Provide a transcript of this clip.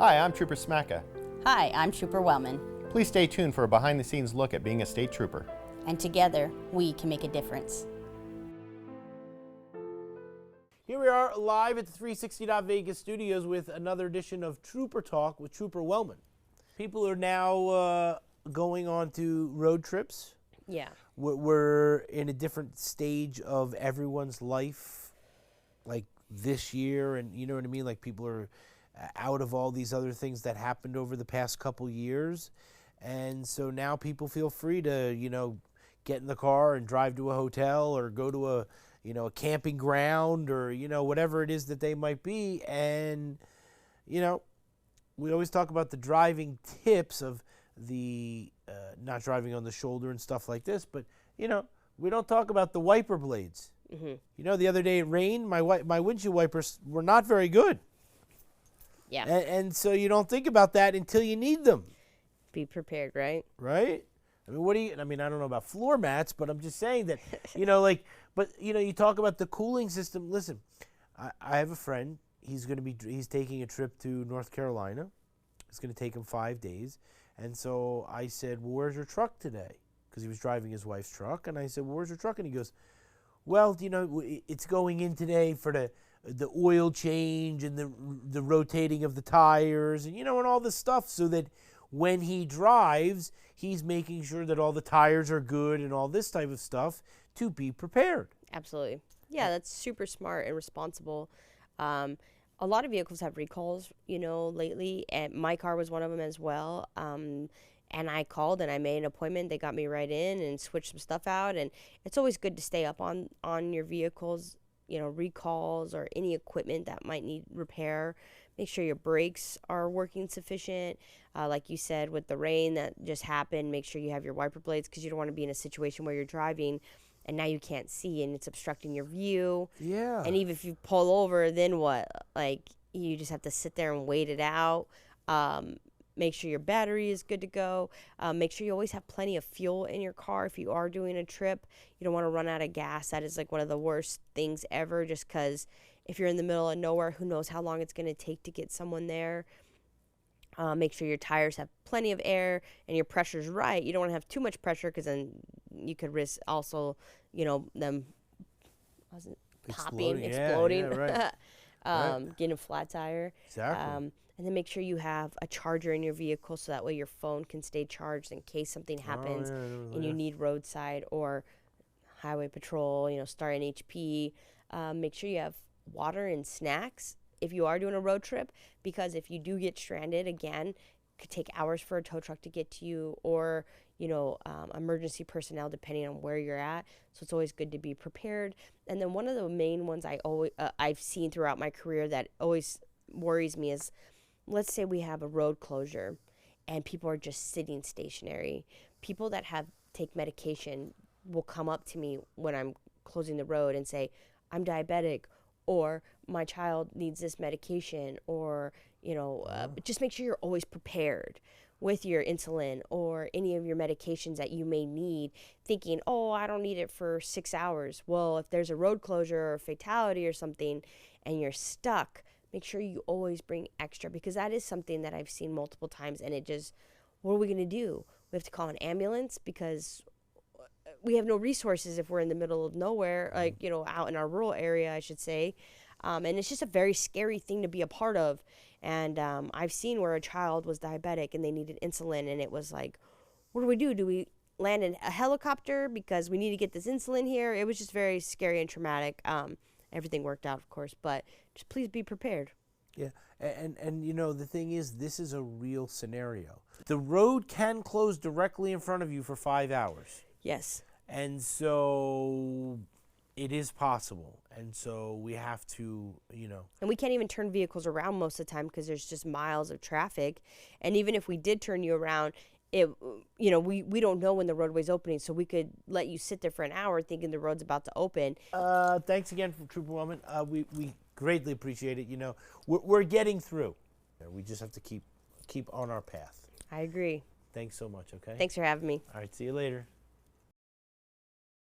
Hi, I'm Trooper Smacka. Hi, I'm Trooper Wellman, Please stay tuned for a behind-the-scenes look at being a state trooper. and together we can make a difference. Here we are live at the 360 Vegas studios with another edition of Trooper Talk with Trooper Wellman. People are now going on to road trips. Yeah. We're in a different stage of everyone's life, like this year, and you know what I mean? Like people are out of all these other things that happened over the past couple years. And so now people feel free to, get in the car and drive to a hotel or go to a camping ground or, whatever it is that they might be. And, we always talk about the driving tips of the not driving on the shoulder and stuff like this, but, we don't talk about the wiper blades. Mm-hmm. The other day it rained, my windshield wipers were not very good. Yeah. And so you don't think about that until you need them. Be prepared, right? Right? I mean, I don't know about floor mats, but I'm just saying that, you talk about the cooling system. Listen, I have a friend. He's taking a trip to North Carolina. It's going to take him 5 days. And so I said, well, where's your truck today? Because he was driving his wife's truck. And I said, well, where's your truck? And he goes, well, it's going in today for the oil change and the rotating of the tires and, and all this stuff so that when he drives, he's making sure that all the tires are good and all this type of stuff to be prepared. Absolutely. Yeah, that's super smart and responsible. A lot of vehicles have recalls, lately, and my car was one of them as well. And I called and I made an appointment. They got me right in and switched some stuff out. And it's always good to stay up on your vehicles, recalls or any equipment that might need repair. Make sure your brakes are working sufficient. Like you said, with the rain that just happened, make sure you have your wiper blades because you don't want to be in a situation where you're driving and now you can't see and it's obstructing your view. Yeah. And even if you pull over, then what? Like, you just have to sit there and wait it out. Make sure your battery is good to go. Make sure you always have plenty of fuel in your car if you are doing a trip. You don't want to run out of gas. That is like one of the worst things ever, just because if you're in the middle of nowhere, who knows how long it's going to take to get someone there. Make sure your tires have plenty of air and your pressure's right. You don't want to have too much pressure because then you could risk also, them popping, exploding, right. getting a flat tire. Exactly. And then make sure you have a charger in your vehicle so that way your phone can stay charged in case something happens and you need roadside or highway patrol, start an HP. Make sure you have water and snacks if you are doing a road trip, because if you do get stranded, again, it could take hours for a tow truck to get to you or, emergency personnel depending on where you're at. So it's always good to be prepared. And then one of the main ones I've seen throughout my career that always worries me is, let's say we have a road closure and people are just sitting stationary. People that take medication will come up to me when I'm closing the road and say, I'm diabetic, or my child needs this medication, or, just make sure you're always prepared with your insulin or any of your medications that you may need, thinking, oh, I don't need it for 6 hours. Well, if there's a road closure or fatality or something and you're stuck, make sure you always bring extra, because that is something that I've seen multiple times, and what are we going to do? We have to call an ambulance because we have no resources if we're in the middle of nowhere, out in our rural area, I should say. And it's just a very scary thing to be a part of. And I've seen where a child was diabetic and they needed insulin, and it was like, what do we do? Do we land in a helicopter because we need to get this insulin here? It was just very scary and traumatic. Everything worked out, of course, but just please be prepared. Yeah, and the thing is, this is a real scenario. The road can close directly in front of you for 5 hours. Yes. And so it is possible. And so we have to, And we can't even turn vehicles around most of the time because there's just miles of traffic. And even if we did turn you around, we don't know when the roadway's opening, so we could let you sit there for an hour thinking the road's about to open. Thanks again, Trooper Wellman. We greatly appreciate it. We're getting through. We just have to keep on our path. I agree. Thanks so much, okay? Thanks for having me. All right, see you later.